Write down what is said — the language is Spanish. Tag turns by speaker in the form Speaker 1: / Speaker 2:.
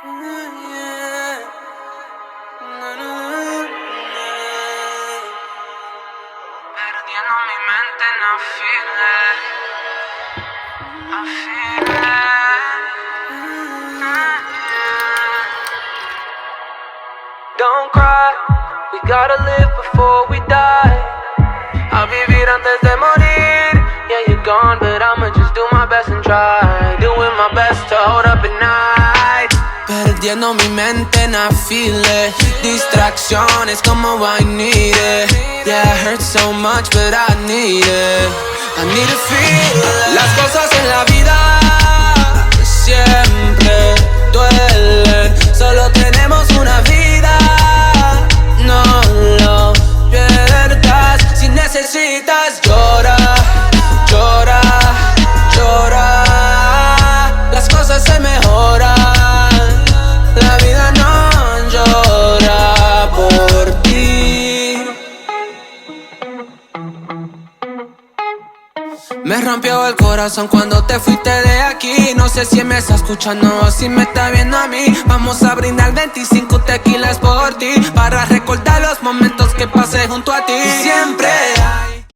Speaker 1: Perdiendo mi mente, no feel it. I feel it. Don't cry, we gotta live before we die. I'll vivir antes de morir. Yeah, you're gone, but I'ma just do my best and try. Doing my best to hold up at night. Perdiendo mi mente, no feel it. Distracciones como I need it. Yeah, it hurts so much, but I need it. I need to feel it. Las cosas en la vida siempre duelen. Solo tenemos una vida, no lo pierdas. Si necesitas, llora, llora, llora. Las cosas se mejoran. La vida no llora por ti. Me rompió el corazón cuando te fuiste de aquí. No sé si me está escuchando o si me está viendo a mí. Vamos a brindar 25 tequilas por ti, para recordar los momentos que pasé junto a ti. Y siempre